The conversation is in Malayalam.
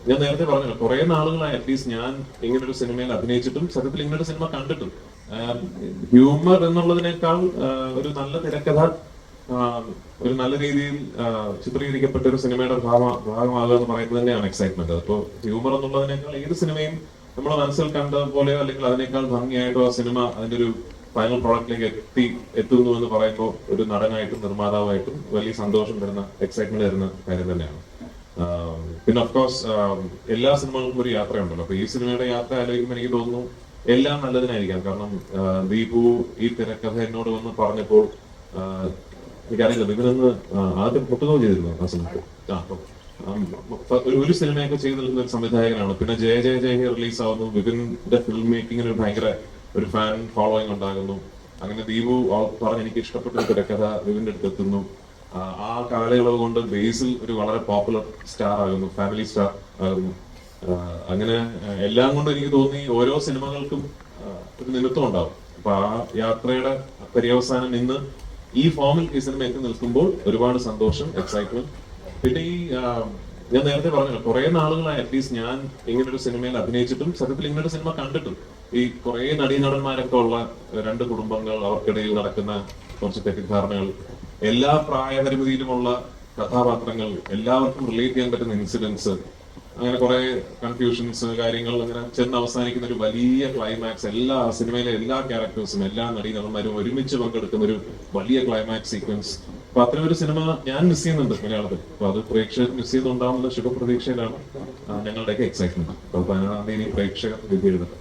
ഞാൻ നേരത്തെ പറഞ്ഞല്ലോ, കുറെ നാളുകളായി അറ്റ്ലീസ്റ്റ് ഞാൻ ഇങ്ങനൊരു സിനിമയിൽ അഭിനയിച്ചിട്ടും സത്യത്തിൽ ഇങ്ങനൊരു സിനിമ കണ്ടിട്ടും ഹ്യൂമർ എന്നുള്ളതിനേക്കാൾ ഒരു നല്ല തിരക്കഥ, ഒരു നല്ല രീതിയിൽ ചിത്രീകരിക്കപ്പെട്ട ഒരു സിനിമയുടെ ഭാഗമാകുക എന്ന് പറയുന്നത് തന്നെയാണ് എക്സൈറ്റ്മെന്റ്. അപ്പോൾ ഹ്യൂമർ എന്നുള്ളതിനേക്കാൾ ഏത് സിനിമയും നമ്മുടെ മനസ്സിൽ കണ്ട പോലെയോ അല്ലെങ്കിൽ അതിനേക്കാൾ ഭംഗിയായിട്ടോ ആ സിനിമ അതിന്റെ ഒരു ഫൈനൽ പ്രോഡക്റ്റിലേക്ക് എത്തുന്നു എന്ന് പറയുമ്പോൾ ഒരു നടനായിട്ടും നിർമ്മാതാവായിട്ടും വലിയ സന്തോഷം തരുന്ന, എക്സൈറ്റ്മെന്റ് തരുന്ന കാര്യം തന്നെയാണ്. പിന്നെ ഓഫ്കോഴ്സ് എല്ലാ സിനിമകൾക്കും ഒരു യാത്രയുണ്ടല്ലോ. അപ്പൊ ഈ സിനിമയുടെ യാത്ര ആലോചിക്കുമ്പോൾ എനിക്ക് തോന്നുന്നു എല്ലാം നല്ലതിനായിരിക്കാം. കാരണം ദീപു ഈ തിരക്കഥ എന്നോട് വന്ന് പറഞ്ഞപ്പോൾ എനിക്കറിയില്ല, വിപിനെന്ന് ആദ്യം പൊട്ടുകോ ചെയ്തിരുന്നു ആ സമയത്ത്. ഒരു സിനിമയൊക്കെ ചെയ്ത് നിൽക്കുന്ന ഒരു സംവിധായകനാണ്. പിന്നെ ജയ ജയ ജയ റിലീസ് ആവുന്നു, വിപിന്റെ ഫിലിം മേക്കിങ്ങിന് ഭയങ്കര ഒരു ഫാൻ ഫോളോയിങ് ഉണ്ടാകുന്നു. അങ്ങനെ ദീപു പറഞ്ഞ് എനിക്ക് ഇഷ്ടപ്പെട്ട ഒരു തിരക്കഥ വിപിന്റെ അടുത്ത് എത്തുന്നു. ആ കാലയളവ് കൊണ്ട് ബേസിൽ ഒരു വളരെ പോപ്പുലർ സ്റ്റാർ ആകുന്നു, ഫാമിലി സ്റ്റാർ ആകുന്നു. അങ്ങനെ എല്ലാം കൊണ്ട് എനിക്ക് തോന്നി ഓരോ സിനിമകൾക്കും ഒരു നിമിത്തം ഉണ്ടാവും. അപ്പൊ ആ യാത്രയുടെ പര്യവസാനം ഇന്ന് ഈ ഫോമിൽ ഈ സിനിമ എത്തി നിൽക്കുമ്പോൾ ഒരുപാട് സന്തോഷം, എക്സൈറ്റ്മെന്റ്. പിന്നെ ഈ ഞാൻ നേരത്തെ പറഞ്ഞല്ലോ, കുറെ നാളുകളായി അറ്റ്ലീസ്റ്റ് ഞാൻ ഇങ്ങനൊരു സിനിമയിൽ അഭിനയിച്ചിട്ടും സത്യത്തിൽ ഇങ്ങനൊരു സിനിമ കണ്ടിട്ടും ഈ കുറെ നടീനടന്മാരൊക്കെ ഉള്ള രണ്ട് കുടുംബങ്ങൾ, അവർക്കിടയിൽ നടക്കുന്ന കുറച്ച് തെറ്റിദ്ധാരണകൾ, എല്ലാ പ്രായപരിമിതിയിലുമുള്ള കഥാപാത്രങ്ങൾ, എല്ലാവർക്കും റിലേറ്റ് ചെയ്യാൻ പറ്റുന്ന ഇൻസിഡൻസ്, അങ്ങനെ കുറെ കൺഫ്യൂഷൻസ്, കാര്യങ്ങൾ അങ്ങനെ ചെന്ന് അവസാനിക്കുന്ന ഒരു വലിയ ക്ലൈമാക്സ്, എല്ലാ സിനിമയിലെ എല്ലാ ക്യാരക്ടേഴ്സും എല്ലാ നടീനടന്മാരും ഒരുമിച്ച് പങ്കെടുക്കുന്ന ഒരു വലിയ ക്ലൈമാക്സ് സീക്വൻസ്. അപ്പൊ അത്തരം ഒരു സിനിമ ഞാൻ മിസ് ചെയ്യുന്നുണ്ട് മലയാളത്തിൽ. അപ്പൊ അത് പ്രേക്ഷകർ മിസ് ചെയ്തുണ്ടാവുന്ന ശുഭപ്രതീക്ഷയിലാണ് ഞങ്ങളുടെയൊക്കെ എക്സൈറ്റ്മെന്റ്. അപ്പൊ 16-ാം തീയതി പ്രേക്ഷകർ വിധി എഴുതുന്നത്.